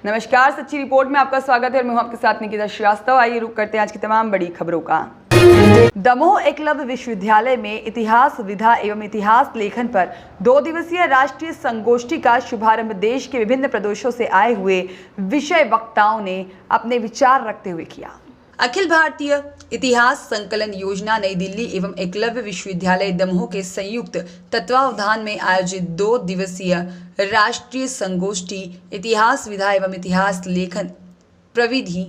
नमस्कार, सच्ची रिपोर्ट में आपका स्वागत है और मैं हूं आपके साथ निकिता श्रीवास्तव। आइए रुक करते हैं आज की तमाम बड़ी खबरों का। दमोह एकलव्य विश्वविद्यालय में इतिहास विधा एवं इतिहास लेखन पर 2 दिवसीय राष्ट्रीय संगोष्ठी का शुभारंभ देश के विभिन्न प्रदेशों से आए हुए विषय वक्ताओं ने अपने विचार रखते हुए किया। अखिल भारतीय इतिहास संकलन योजना नई दिल्ली एवं एकलव्य विश्वविद्यालय दमोह के संयुक्त तत्वावधान में आयोजित 2 दिवसीय राष्ट्रीय संगोष्ठी इतिहास विधा एवं इतिहास लेखन प्रविधि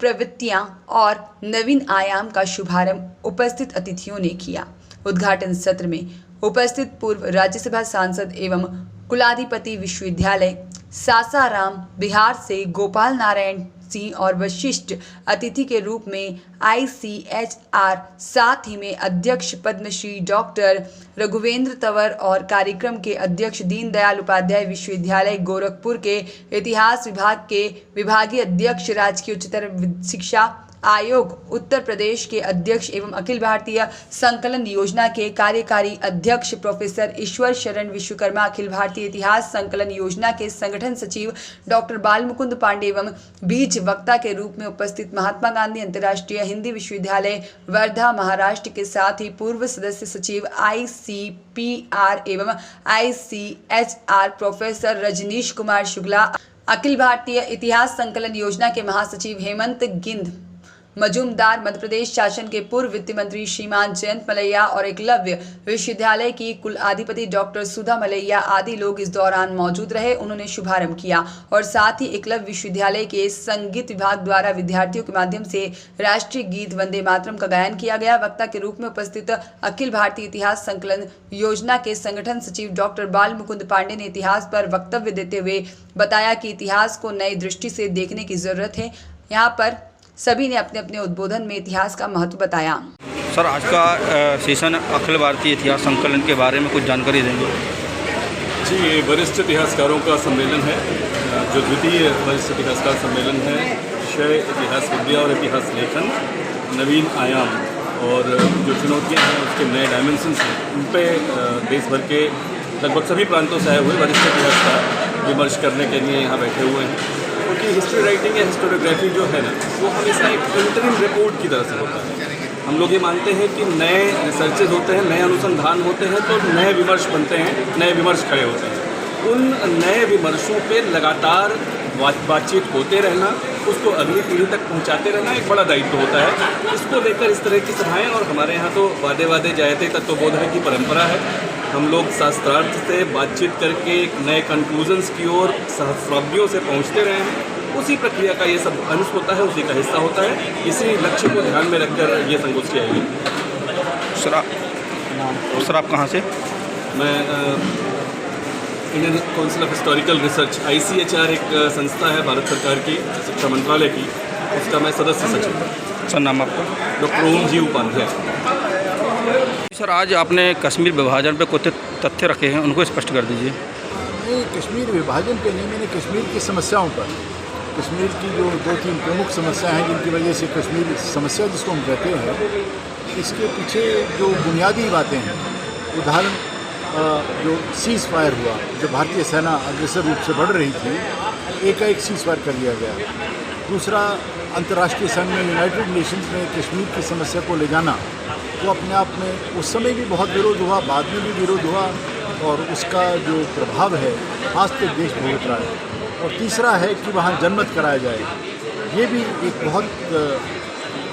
प्रवृत्तियां और नवीन आयाम का शुभारंभ उपस्थित अतिथियों ने किया। उद्घाटन सत्र में उपस्थित पूर्व राज्यसभा सांसद एवं कुलाधिपति विश्वविद्यालय सासाराम बिहार से गोपाल नारायण सिंह और वशिष्ठ अतिथि के रूप में ICHR, साथ ही में अध्यक्ष पद्मश्री डॉक्टर रघुवेंद्र तंवर और कार्यक्रम के अध्यक्ष दीनदयाल उपाध्याय विश्वविद्यालय गोरखपुर के इतिहास विभाग के विभागीय अध्यक्ष, राजकीय उच्चतर शिक्षा आयोग उत्तर प्रदेश के अध्यक्ष एवं अखिल भारतीय संकलन योजना के कार्यकारी अध्यक्ष प्रोफेसर ईश्वर शरण विश्वकर्मा, अखिल भारतीय इतिहास संकलन योजना के संगठन सचिव डॉक्टर बालमुकुंद पांडे एवं बीज वक्ता के रूप में उपस्थित महात्मा गांधी अंतर्राष्ट्रीय हिंदी विश्वविद्यालय वर्धा महाराष्ट्र के साथ ही पूर्व सदस्य सचिव ICPR एवं ICHR प्रोफेसर रजनीश कुमार शुक्ला, अखिल भारतीय इतिहास संकलन योजना के महासचिव हेमंत गिंद मजूमदार, मध्य प्रदेश शासन के पूर्व वित्त मंत्री श्रीमान जयंत मलैया और एकलव्य विश्वविद्यालय की कुलाधिपति डॉक्टर सुधा मलैया आदि लोग इस दौरान मौजूद रहे। उन्होंने शुभारंभ किया और साथ ही एकलव्य विश्वविद्यालय के संगीत विभाग द्वारा विद्यार्थियों के माध्यम से राष्ट्रीय गीत वंदे मातरम का गायन किया गया। वक्ता के रूप में उपस्थित अखिल भारतीय इतिहास संकलन योजना के संगठन सचिव डॉक्टर बालमुकुंद पांडे ने इतिहास पर वक्तव्य देते हुए बताया कि इतिहास को नई दृष्टि से देखने की जरूरत है। यहाँ पर सभी ने अपने अपने उद्बोधन में इतिहास का महत्व बताया। सर, आज का सेशन अखिल भारतीय इतिहास संकलन के बारे में कुछ जानकारी देंगे? जी, ये वरिष्ठ इतिहासकारों का सम्मेलन है, जो द्वितीय वरिष्ठ इतिहासकार सम्मेलन है। विषय इतिहास विद्या और इतिहास लेखन, नवीन आयाम और जो चुनौतियाँ हैं उसके नए डायमेंशंस हैं, उन पर देश भर के लगभग सभी प्रांतों से आए हुए वरिष्ठ इतिहासकार विमर्श करने के लिए यहाँ बैठे हुए हैं। क्योंकि हिस्ट्री राइटिंग या हिस्टोरियोग्राफी जो है ना, वो हमेशा एक इंटरिम रिपोर्ट की तरह से होता है। हम लोग ये मानते हैं कि नए रिसर्चेज होते हैं, नए अनुसंधान होते हैं, तो नए विमर्श बनते हैं, नए विमर्श खड़े होते हैं। उन नए विमर्शों पे लगातार बातचीत होते रहना, उसको अगली पीढ़ी तक पहुंचाते रहना एक बड़ा दायित्व होता है। इसको लेकर इस तरह की सभाएं, और हमारे यहाँ तो वादे वादे जायते तत्वबोध की परंपरा है। हम लोग शास्त्रार्थ से बातचीत करके एक नए कंक्लूजन्स की ओर सहस्राब्दियों से पहुंचते रहे हैं। उसी प्रक्रिया का ये सब अंश होता है, उसी का हिस्सा होता है। इसी लक्ष्य को ध्यान में रखकर ये संगोष्ठी आएगी। सर, आप कहाँ से? मैं Indian Council of Historical research ICHR एक संस्था है भारत सरकार की, शिक्षा मंत्रालय की, उसका मैं सदस्य सचिव हूँ। सर, नाम आपका? डॉक्टर ओम जी उपाध्याय। सर, आज आपने कश्मीर विभाजन पे कुछ तथ्य रखे हैं, उनको स्पष्ट कर दीजिए। नहीं, कश्मीर विभाजन पे नहीं, मैंने कश्मीर की समस्याओं पर, कश्मीर की जो 2-3 प्रमुख समस्याएं हैं जिनकी वजह से कश्मीर समस्या जिसको हम कहते हैं, इसके पीछे जो बुनियादी बातें हैं, उदाहरण जो सीज़ फायर हुआ, जो भारतीय सेना अग्रसर रूप से बढ़ रही थी, एकाएक सीज़ फायर कर दिया गया। दूसरा, अंतर्राष्ट्रीय संघ में, यूनाइटेड नेशंस में कश्मीर की समस्या को ले जाना, वो अपने आप में उस समय भी बहुत विरोध हुआ, बाद में भी विरोध हुआ, और उसका जो प्रभाव है आज तक देश भुगत रहा है। और तीसरा है कि वहाँ जनमत कराया जाए, ये भी एक बहुत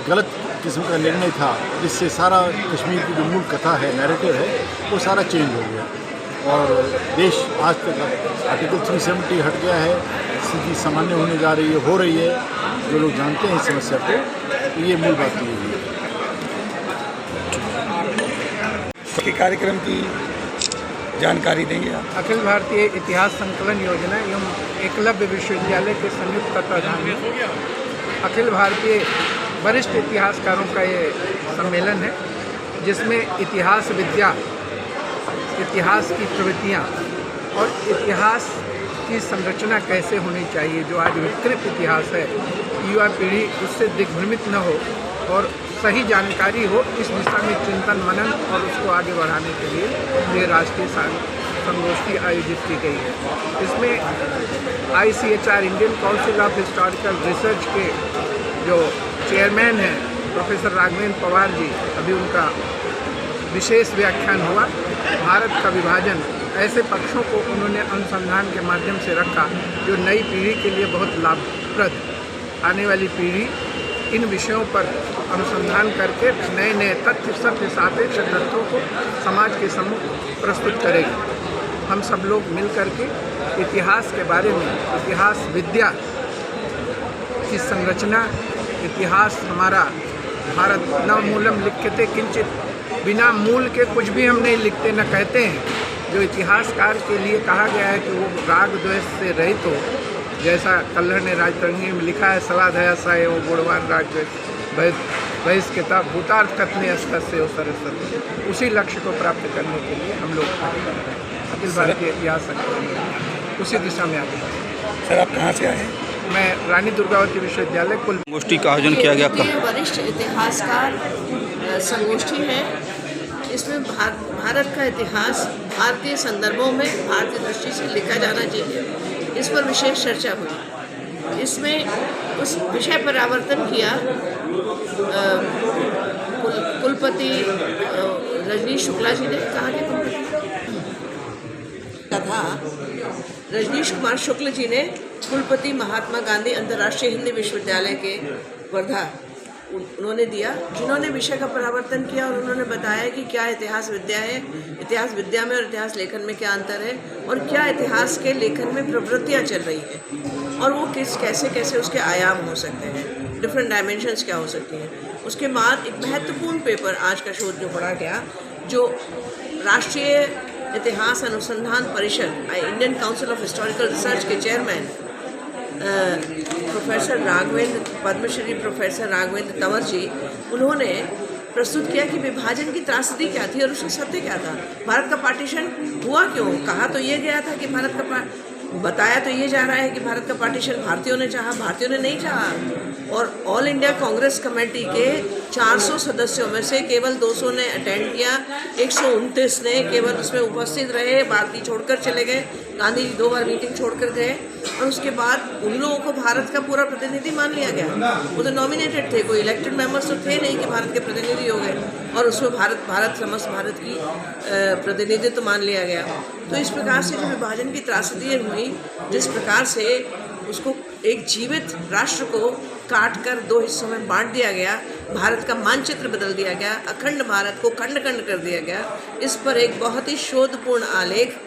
गलत किस्म का निर्णय था, जिससे सारा कश्मीर की जो मूल कथा है, नैरेटिव है, वो सारा चेंज हो गया और देश आज तक आर्टिकल 370 हट गया है, स्थिति सामान्य होने जा रही है, हो रही है। जो लोग जानते हैं इस समस्या को, तो ये मूल बात ये हुई है। के कार्यक्रम की जानकारी देंगे आप? अखिल भारतीय इतिहास संकलन योजना एवं एकलव्य विश्वविद्यालय के संयुक्त तत्वाधान में अखिल भारतीय वरिष्ठ इतिहासकारों का ये सम्मेलन है, जिसमें इतिहास विद्या, इतिहास की प्रवृत्तियाँ और इतिहास की संरचना कैसे होनी चाहिए, जो आज विकृत इतिहास है, युवा पीढ़ी उससे दिग्भ्रमित न हो और सही जानकारी हो, इस दिशा में चिंतन मनन और उसको आगे बढ़ाने के लिए ये राष्ट्रीय संगोष्ठी आयोजित की गई है। इसमें ICHR Indian Council of Historical Research के जो चेयरमैन हैं प्रोफेसर राघवेंद्र पवार जी, अभी उनका विशेष व्याख्यान हुआ। भारत का विभाजन, ऐसे पक्षों को उन्होंने अनुसंधान के माध्यम से रखा जो नई पीढ़ी के लिए बहुत लाभप्रद है। आने वाली पीढ़ी इन विषयों पर अनुसंधान करके नए नए तथ्य, सत्य, सापेक्ष तथ्यों को समाज के सम्मुख प्रस्तुत करेगी। हम सब लोग मिल करके इतिहास के बारे में, इतिहास विद्या की संरचना, इतिहास हमारा भारत न मूलम लिख्यते किंचित, बिना मूल के कुछ भी हम नहीं लिखते न कहते हैं। जो इतिहासकार के लिए कहा गया है कि वो राग द्वेष से रहित हो, जैसा कल्हड़ ने राजतरंगी में लिखा है, सलाधया साए वो गुणवान राग द्वेष बहिष् किताब भूतार्थ कथने अस्तर से हो सरस्वती, उसी लक्ष्य को प्राप्त करने के लिए हम लोग कार्य कर रहे हैं। अखिल भारतीय इतिहास संकलन उसी दिशा में आगे बढ़ रहे हैं। सर, आप कहाँ से आए हैं? मैं रानी दुर्गावती विश्वविद्यालय कुल गोष्ठी का आयोजन किया गया ये वरिष्ठ इतिहासकार संगोष्ठी है। इसमें भारत का इतिहास भारतीय संदर्भों में भारतीय दृष्टि से लिखा जाना चाहिए, इस पर विशेष चर्चा हुई। इसमें उस विषय पर आवर्तन किया कुलपति रजनीश शुक्ला जी ने। कहा कि कुलपति था रजनीश कुमार शुक्ल जी ने, कुलपति महात्मा गांधी अंतर्राष्ट्रीय हिंदी विश्वविद्यालय के वर्धा उन्होंने दिया, जिन्होंने विषय का परावर्तन किया और उन्होंने बताया कि क्या इतिहास विद्या है, इतिहास विद्या में और इतिहास लेखन में क्या अंतर है, और क्या इतिहास के लेखन में प्रवृत्तियाँ चल रही है और वो कैसे कैसे उसके आयाम हो सकते हैं, डिफरेंट डायमेंशंस क्या हो सकती हैं। उसके बाद एक महत्वपूर्ण पेपर आज का शोध जो पढ़ा गया, जो राष्ट्रीय इतिहास अनुसंधान परिषद Indian Council of Historical Research के chairman professor Raghavendra, Padmashri professor Raghavendra Tanwar ji, उन्होंने प्रस्तुत किया कि विभाजन की त्रासदी क्या थी और उसका सत्य क्या था। भारत का पार्टीशन हुआ क्यों? कहा तो ये गया था कि बताया तो ये जा रहा है कि भारत का पार्टीशन भारतीयों ने चाहा, भारतीयों ने नहीं चाहा। और ऑल इंडिया कांग्रेस कमेटी के 400 सदस्यों में से केवल 200 ने अटेंड किया, 129 ने केवल उसमें उपस्थित रहे, बाकी छोड़कर चले गए। गांधी जी 2 बार मीटिंग छोड़कर गए और उसके बाद उन लोगों को भारत का पूरा प्रतिनिधि मान लिया गया। वो तो नॉमिनेटेड थे, कोई इलेक्टेड मेंबर्स तो थे नहीं कि भारत के प्रतिनिधि हो गए, और उसमें भारत समस्त भारत की प्रतिनिधित्व मान लिया गया। तो इस प्रकार से जो विभाजन की त्रासदी हुई, जिस प्रकार से उसको एक जीवित राष्ट्र को काट कर 2 हिस्सों में बांट दिया गया, भारत का मानचित्र बदल दिया गया, अखंड भारत को खंड खंड कर दिया गया, इस पर एक बहुत ही शोधपूर्ण आलेख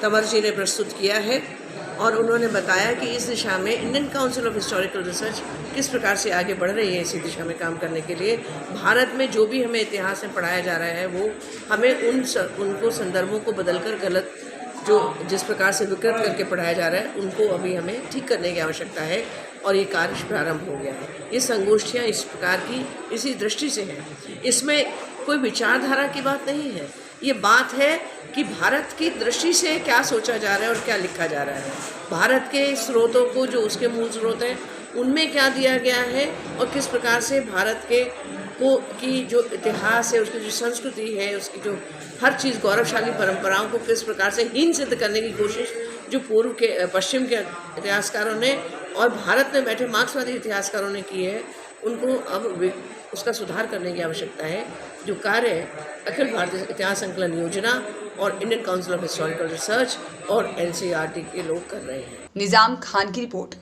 तंवर जी ने प्रस्तुत किया है। और उन्होंने बताया कि इस दिशा में Indian Council of Historical research किस प्रकार से आगे बढ़ रही है इसी दिशा में काम करने के लिए। भारत में जो भी हमें इतिहास में पढ़ाया जा रहा है, वो हमें उनको संदर्भों को बदलकर गलत जो जिस प्रकार से विकृत करके पढ़ाया जा रहा है, उनको अभी हमें ठीक करने की आवश्यकता है और ये कार्य प्रारंभ हो गया है। ये संगोष्ठियाँ इस प्रकार की इसी दृष्टि से हैं। इसमें कोई विचारधारा की बात नहीं है, ये बात है कि भारत की दृष्टि से क्या सोचा जा रहा है और क्या लिखा जा रहा है। भारत के स्रोतों को, जो उसके मूल स्रोत हैं, उनमें क्या दिया गया है और किस प्रकार से भारत के की जो इतिहास है, उसकी जो संस्कृति है, उसकी जो हर चीज़ गौरवशाली परंपराओं को किस प्रकार से हीन सिद्ध करने की कोशिश जो पूर्व के पश्चिम के इतिहासकारों ने और भारत में बैठे मार्क्सवादी इतिहासकारों ने की है, उनको अब उसका सुधार करने की आवश्यकता है। जो कार्य अखिल भारतीय इतिहास संकलन योजना और Indian Council of Historical research और NCERT के लोग कर रहे हैं। निजाम खान की रिपोर्ट।